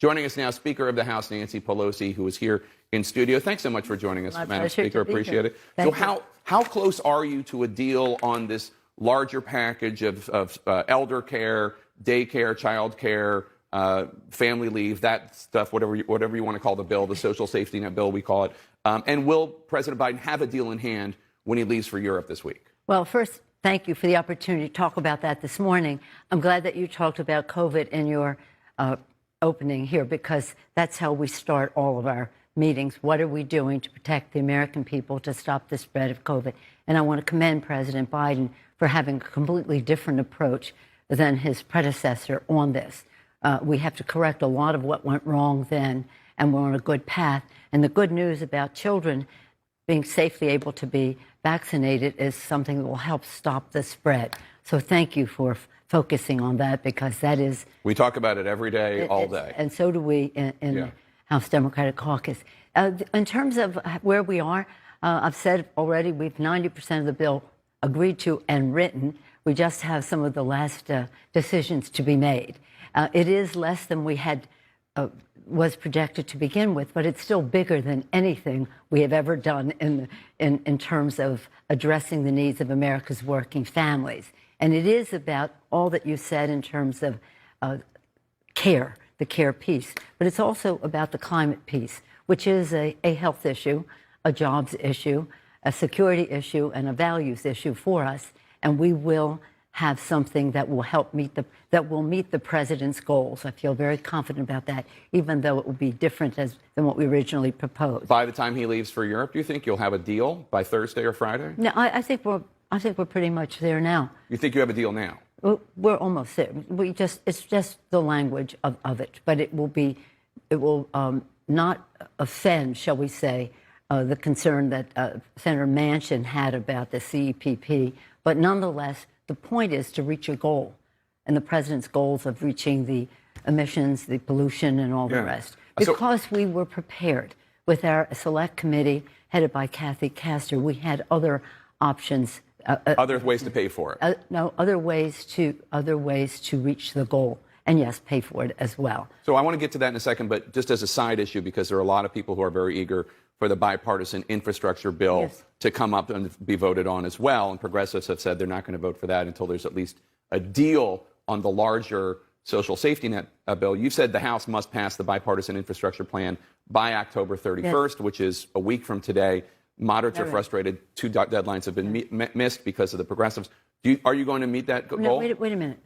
Joining us now, Speaker of the House, Nancy Pelosi, who is here in studio. Thanks so much for joining us, Madam Speaker. Appreciate it. So how close are you to a deal on this larger package of elder care, daycare, child care, family leave, that stuff, whatever you want to call the bill, the social safety net bill, we call it. And will President Biden have a deal in hand when he leaves for Europe this week? Well, first, thank you for the opportunity to talk about that this morning. I'm glad that you talked about COVID in your opening here, because that's how we start all of our meetings. What are we doing to protect the American people, to stop the spread of COVID? And I want to commend President Biden for having a completely different approach than his predecessor on this. We have to correct a lot of what went wrong then, and we're on a good path. And the good news about children being safely able to be vaccinated is something that will help stop the spread. So thank you for focusing on that, because that is... We talk about it every day, all day. And so do we in the House Democratic Caucus. In terms of where we are, I've said already we've 90% of the bill agreed to and written. We just have some of the last decisions to be made. It is less than we had was projected to begin with, but it's still bigger than anything we have ever done in terms of addressing the needs of America's working families. And it is about all that you said in terms of care, the care piece, but it's also about the climate piece, which is a health issue, a jobs issue, a security issue, and a values issue for us. And we will have something that will help meet the president's goals. I feel very confident about that, even though it will be different than what we originally proposed. By the time he leaves for Europe, do you think you'll have a deal by Thursday or Friday? No, I think we're pretty much there now. You think you have a deal now? We're almost there. It's just the language of it, but it will not offend, shall we say, the concern that Senator Manchin had about the CEPP, but nonetheless, the point is to reach a goal, and the president's goals of reaching the emissions, the pollution, and all the rest. Because we were prepared with our select committee headed by Kathy Castor, we had other options. Other ways to pay for it. No, other ways to reach the goal, and yes, pay for it as well. So I want to get to that in a second, but just as a side issue, because there are a lot of people who are very eager for the bipartisan infrastructure bill to come up and be voted on as well. And progressives have said they're not going to vote for that until there's at least a deal on the larger social safety net bill. You said the House must pass the bipartisan infrastructure plan by October 31st, which is a week from today. Moderates are frustrated. Two deadlines have been missed because of the progressives. Are you going to meet that goal? No, wait a minute.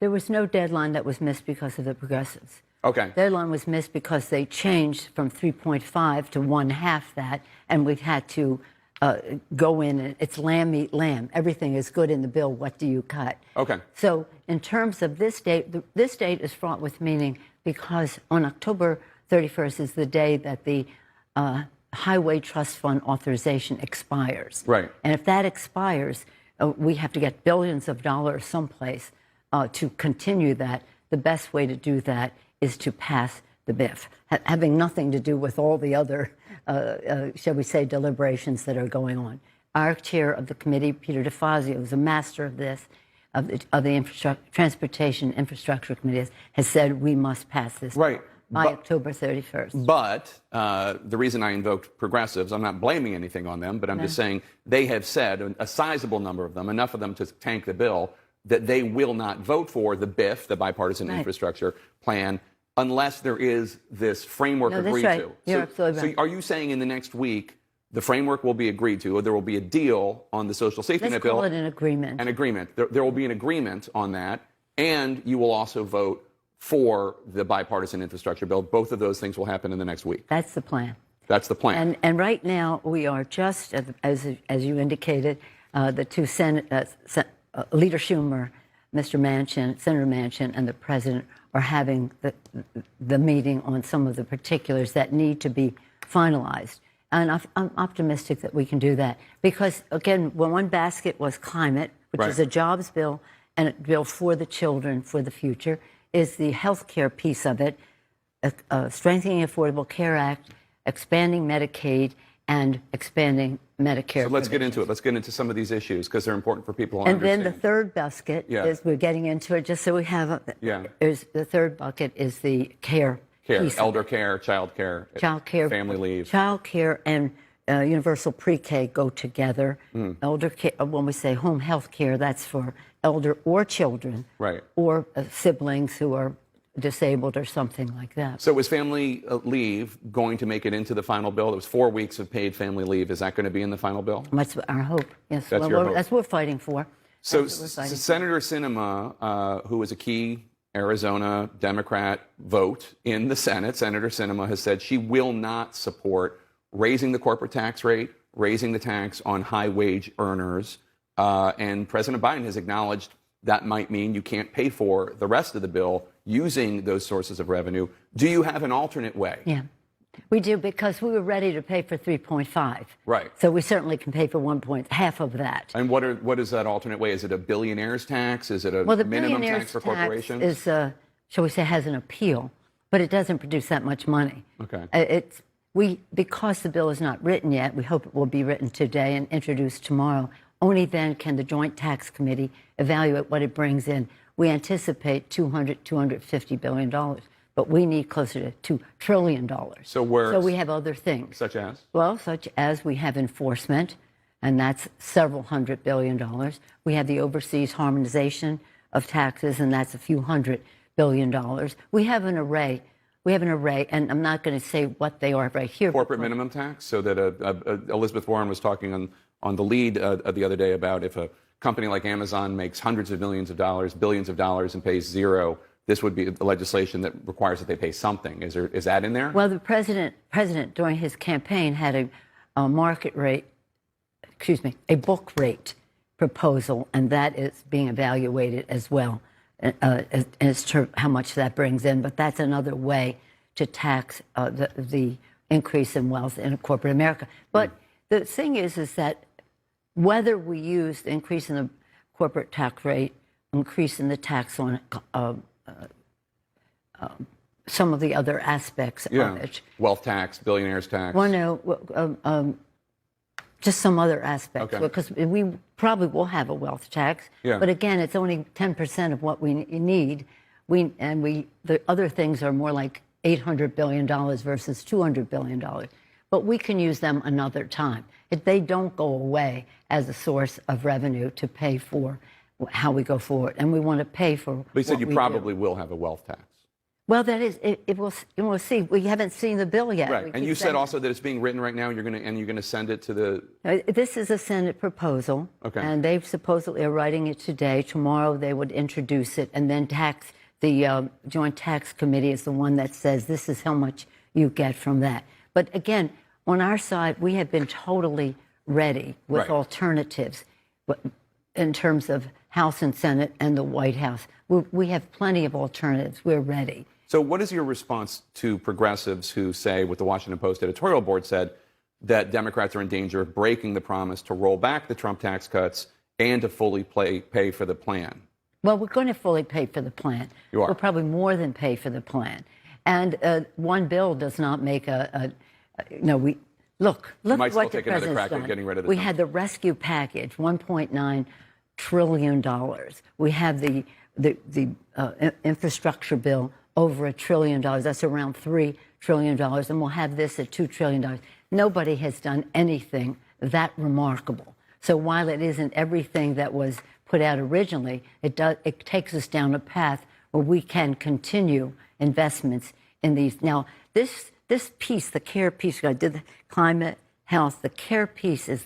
There was no deadline that was missed because of the progressives. Okay. The deadline was missed because they changed from 3.5 to 1/2 that, and we've had to go in, and it's lamb meat lamb. Everything is good in the bill. What do you cut? Okay. So in terms of this date, this date is fraught with meaning, because on October 31st is the day that the Highway Trust Fund authorization expires. Right. And if that expires, we have to get billions of dollars someplace to continue that. The best way to do that is to pass the BIF, having nothing to do with all the other, shall we say, deliberations that are going on. Our chair of the committee, Peter DeFazio, is a master of this, of the Transportation Infrastructure Committee, has said we must pass this by October 31st. But the reason I invoked progressives, I'm not blaming anything on them, but I'm just saying they have said, a sizable number of them, enough of them to tank the bill, that they will not vote for the BIF, the bipartisan infrastructure plan, unless there is this framework agreed to. You're absolutely right. So are you saying in the next week the framework will be agreed to, or there will be a deal on the social safety net bill? Let's call it an agreement. An agreement. There will be an agreement on that, and you will also vote for the bipartisan infrastructure bill. Both of those things will happen in the next week. That's the plan. That's the plan. And right now we are just, as you indicated, the two Leader Schumer, Mr. Manchin, Senator Manchin, and the President are having the meeting on some of the particulars that need to be finalized. And I'm optimistic that we can do that. Because, again, one basket was climate, which is a jobs bill and a bill for the children, for the future, is the health care piece of it, strengthening the Affordable Care Act, expanding Medicaid, and expanding Medicare. So let's get into it. Let's get into some of these issues, because they're important for people to understand. And then the third basket is, we're getting into it just so we have, the third bucket is the care care, elder care, child care, family leave. Child care and universal pre-K go together. Elder care, when we say home health care, that's for elder or children, right, or siblings who are disabled or something like that. So is family leave going to make it into the final bill? It was 4 weeks of paid family leave. Is that going to be in the final bill? That's our hope. Yes, that's your hope. That's what we're fighting for. So Senator Sinema, who was a key Arizona Democrat vote in the Senate, Senator Sinema has said she will not support raising the corporate tax rate, raising the tax on high wage earners. And President Biden has acknowledged that might mean you can't pay for the rest of the bill using those sources of revenue. Do you have an alternate way? Yeah, we do, because we were ready to pay for 3.5. Right. So we certainly can pay for half of that. And what is that alternate way? Is it a billionaire's tax? Is it a minimum tax for corporations? Is, shall we say, has an appeal, but it doesn't produce that much money. Okay. Because the bill is not written yet, we hope it will be written today and introduced tomorrow. Only then can the Joint Tax Committee evaluate what it brings in. We anticipate $250 billion, but we need closer to $2 trillion. So we have other things. Such as? Well, such as we have enforcement, and that's several $100 billion. We have the overseas harmonization of taxes, and that's a few $100 billion. We have an array. And I'm not going to say what they are right here. Corporate minimum tax, so that Elizabeth Warren was talking on the lead the other day about if a company like Amazon makes hundreds of millions of dollars, billions of dollars, and pays zero, this would be the legislation that requires that they pay something. Is that in there? Well, the president during his campaign had a book rate proposal, and that is being evaluated as well. As to how much that brings in, but that's another way to tax the increase in wealth in corporate America. But the thing is that whether we use the increase in the corporate tax rate, increase in the tax on some of the other aspects of it, wealth tax, billionaires tax. Well, no. Just some other aspects, because we probably will have a wealth tax. But again, it's only 10% of what we need. The other things are more like $800 billion versus $200 billion. But we can use them another time. If they don't go away as a source of revenue to pay for how we go forward, and we want to pay for. But you said you probably will have a wealth tax. Well, that is, we'll see. We haven't seen the bill yet. Right, and you said also that it's being written right now. You're going to send it to the. This is a Senate proposal, and they supposedly are writing it today. Tomorrow they would introduce it, and then the Joint Tax Committee is the one that says this is how much you get from that. But again, on our side, we have been totally ready with alternatives in terms of House and Senate and the White House. We have plenty of alternatives. We're ready. So what is your response to progressives who say, what the Washington Post editorial board said, that Democrats are in danger of breaking the promise to roll back the Trump tax cuts and to fully pay for the plan? Well, we're going to fully pay for the plan. You are? We'll probably more than pay for the plan. And one bill does not make look what the president's done. Getting rid of the we Trump. had the rescue package, $1.9 trillion. We have the infrastructure bill, over $1 trillion. That's around $3 trillion. And we'll have this at $2 trillion. Nobody has done anything that remarkable. So while it isn't everything that was put out originally, it takes us down a path where we can continue investments in these. Now, this piece, the care piece, I did the climate, health, the care piece is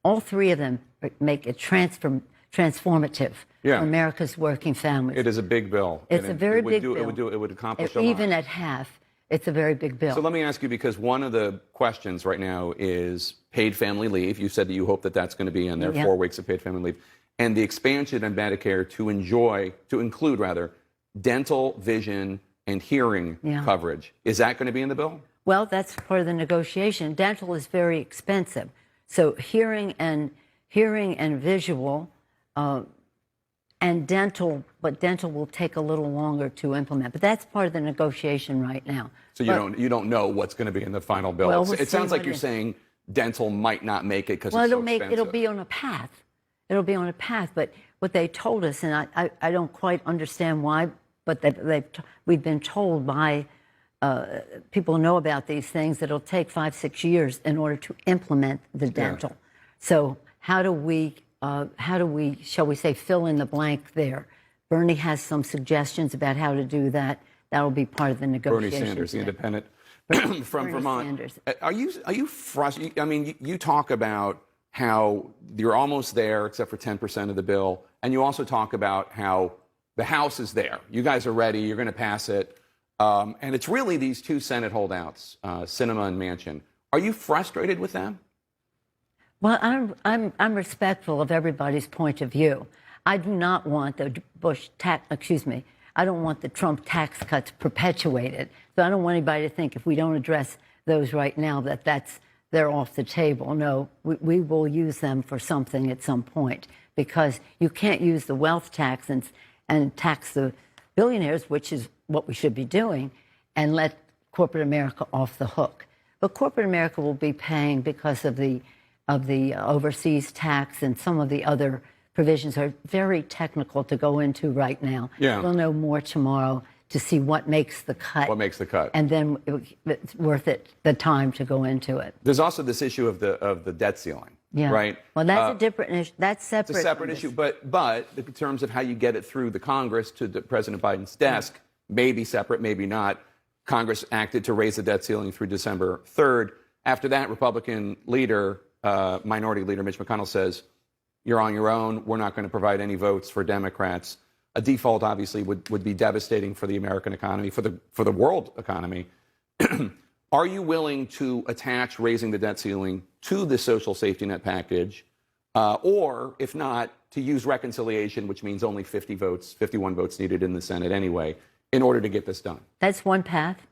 all three of them make it transformative for America's working families. It is a big bill. It's a very big bill. It would accomplish a lot. Even at half, it's a very big bill. So let me ask you, because one of the questions right now is paid family leave. You said that you hope that that's going to be in there, 4 weeks of paid family leave. And the expansion of Medicare to include dental, vision, and hearing coverage. Is that going to be in the bill? Well, that's part of the negotiation. Dental is very expensive. So hearing and visual and dental, but dental will take a little longer to implement. But that's part of the negotiation right now. So you don't know what's going to be in the final bill. Well, it sounds like you're saying dental might not make it because it's so expensive. It'll be on a path. It'll be on a path. But what they told us, and I don't quite understand why but we've been told by people who know about these things that it'll take 5-6 years in order to implement the dental. Yeah. So how do we, shall we say, fill in the blank there? Bernie has some suggestions about how to do that. That'll be part of the negotiations. Bernie Sanders, the independent from Bernie Vermont. Sanders. Are you frustrated? I mean, you talk about how you're almost there, except for 10% of the bill, and you also talk about how the House is there. You guys are ready. You're going to pass it, and it's really these two Senate holdouts, Sinema and Manchin. Are you frustrated with them? Well, I'm respectful of everybody's point of view. I do not want the I don't want the Trump tax cuts perpetuated. So I don't want anybody to think if we don't address those right now they're off the table. No, we will use them for something at some point, because you can't use the wealth tax and tax the billionaires, which is what we should be doing, and let corporate America off the hook. But corporate America will be paying because of the overseas tax, and some of the other provisions are very technical to go into right now. Yeah. We'll know more tomorrow to see what makes the cut. What makes the cut. And then it's worth it, the time to go into it. There's also this issue of the debt ceiling. Yeah. Right? Well, that's a different issue. That's separate. It's a separate issue, but in terms of how you get it through the Congress to President Biden's desk, maybe separate, maybe not. Congress acted to raise the debt ceiling through December 3rd. After that, Republican leader, Minority Leader Mitch McConnell says, you're on your own. We're not going to provide any votes for Democrats. A default, obviously, would be devastating for the American economy, for the world economy. Are you willing to attach raising the debt ceiling to the social safety net package, or if not, to use reconciliation, which means only 51 votes needed in the Senate anyway, in order to get this done? That's one path,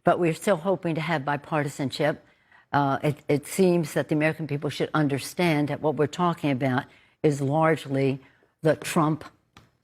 but we're still hoping to have bipartisanship. It seems that the American people should understand that what we're talking about is largely the Trump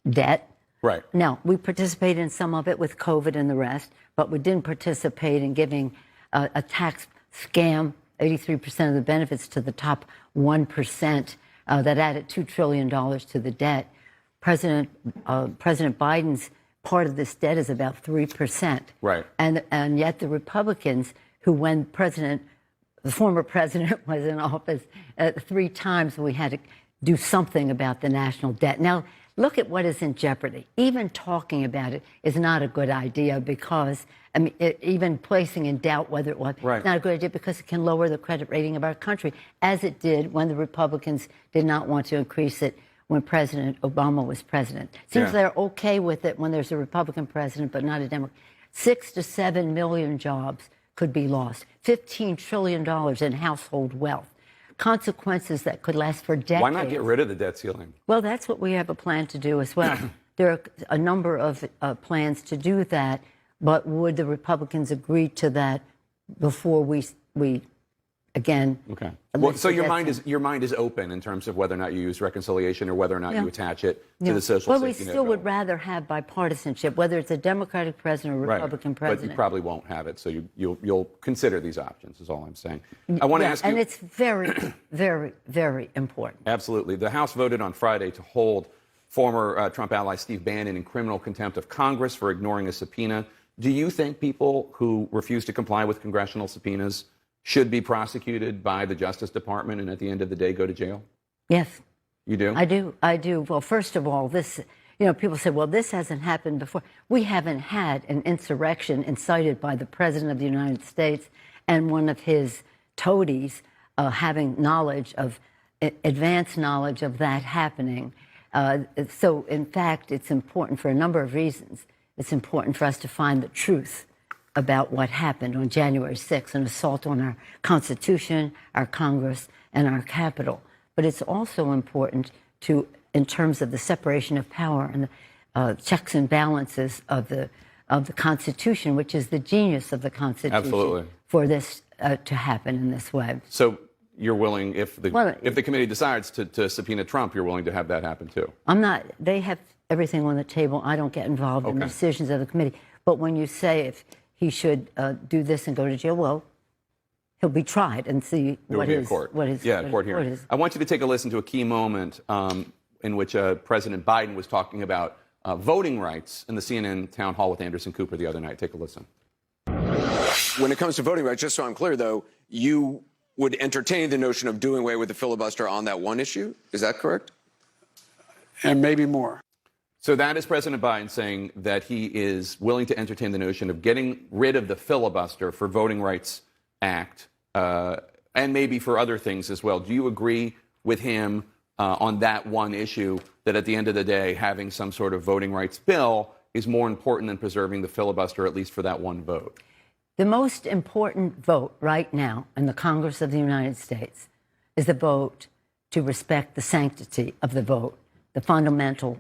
debt. Right. Now, we participated in some of it with COVID and the rest, but we didn't participate in giving a tax scam, 83% of the benefits to the top 1%, that added $2 trillion to the debt. President Biden's part of this debt is about 3%. Right. And yet the Republicans, who when the former president was in office 3 times, we had to do something about the national debt. Now, look at what is in jeopardy. Even talking about it is not a good idea, because, I mean, even placing in doubt whether it was, right, it's not a good idea, because it can lower the credit rating of our country, as it did when the Republicans did not want to increase it when President Obama was president. Seems they're okay with it when there's a Republican president, but not a Democrat. 6 to 7 million jobs could be lost. $15 trillion in household wealth. Consequences that could last for decades. Why not get rid of the debt ceiling? Well, that's what we have a plan to do as well. There are a number of plans to do that, but would the Republicans agree to that before we again? Okay. Well, so your mind is open in terms of whether or not you use reconciliation or whether or not you attach it to the social Well, safety we net still bill. would rather have bipartisanship, whether it's a Democratic president or a Republican president. But you probably won't have it, so you'll consider these options, is all I'm saying. I want to ask you... And it's very, very, very important. Absolutely. The House voted on Friday to hold former Trump ally Steve Bannon in criminal contempt of Congress for ignoring a subpoena. Do you think people who refuse to comply with congressional subpoenas should be prosecuted by the Justice Department and at the end of the day go to jail? Yes. You do? I do. Well, first of all, people say, well, this hasn't happened before. We haven't had an insurrection incited by the President of the United States and one of his toadies having advanced knowledge of that happening. So, in fact, it's important for a number of reasons. It's important for us to find the truth about what happened on January 6th, an assault on our Constitution, our Congress, and our Capitol. But it's also important in terms of the separation of power and the checks and balances of the Constitution, which is the genius of the Constitution. Absolutely. For this to happen in this way. So you're willing, if the committee decides to subpoena Trump, you're willing to have that happen too? I'm not. They have everything on the table. I don't get involved in the decisions of the committee. But when you say if he should do this and go to jail, well, he'll be tried and see what his court hearing is. I want you to take a listen to a key moment in which President Biden was talking about voting rights in the CNN town hall with Anderson Cooper the other night. Take a listen. When it comes to voting rights, just so I'm clear, though, you would entertain the notion of doing away with the filibuster on that one issue. Is that correct? And maybe more. So that is President Biden saying that he is willing to entertain the notion of getting rid of the filibuster for Voting Rights Act and maybe for other things as well. Do you agree with him on that one issue, that at the end of the day, having some sort of voting rights bill is more important than preserving the filibuster, at least for that one vote? The most important vote right now in the Congress of the United States is the vote to respect the sanctity of the vote, the fundamental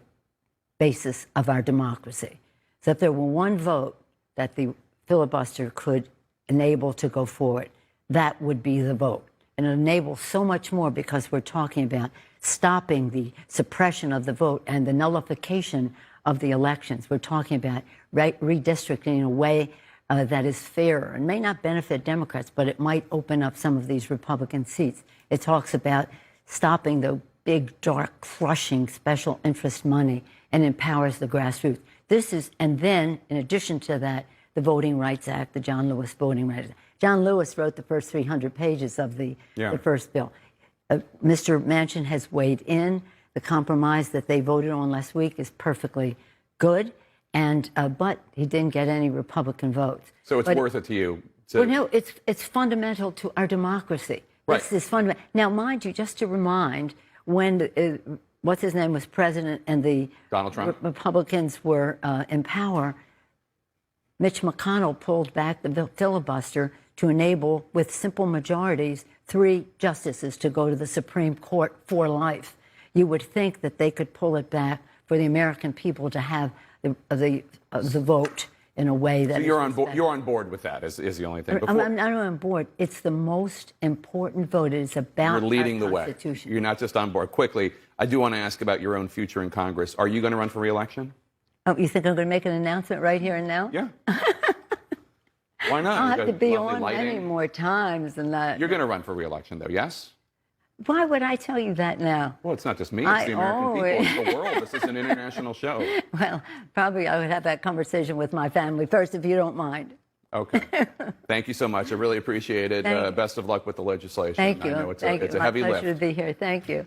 basis of our democracy. So if there were one vote that the filibuster could enable to go forward, that would be the vote. And it enables so much more because we're talking about stopping the suppression of the vote and the nullification of the elections. We're talking about redistricting in a way that is fairer and may not benefit Democrats, but it might open up some of these Republican seats. It talks about stopping the big, dark, crushing special interest money and empowers the grassroots. And then, in addition to that, the Voting Rights Act, the John Lewis Voting Rights Act. John Lewis wrote the first 300 pages of the first bill. Mr. Manchin has weighed in. The compromise that they voted on last week is perfectly good, but he didn't get any Republican votes. So it's worth it to you? Well, no, it's fundamental to our democracy. Right. This is fundamental. Now, mind you, just to remind, when what's his name was president and the Donald Trump. Republicans were in power, Mitch McConnell pulled back the filibuster to enable, with simple majorities, 3 justices to go to the Supreme Court for life. You would think that they could pull it back for the American people to have the vote in a way that. So you're on board with that? Is the only thing. I'm not on board. It's the most important vote. It's about You're leading the way. Constitution. You're not just on board. Quickly, I do want to ask about your own future in Congress. Are you going to run for re-election? Oh, you think I'm going to make an announcement right here and now? Yeah. Why not? I'll You've have to got be lovely on lighting. many more times than that. You're going to run for re-election, though, yes? Why would I tell you that now? Well, it's not just me. It's the American people. It's the world. This is an international show. Well, probably I would have that conversation with my family first, if you don't mind. Okay. Thank you so much. I really appreciate it. Best of luck with the legislation. Thank you. I know it's Thank a you. heavy My lift. pleasure to be here. Thank you.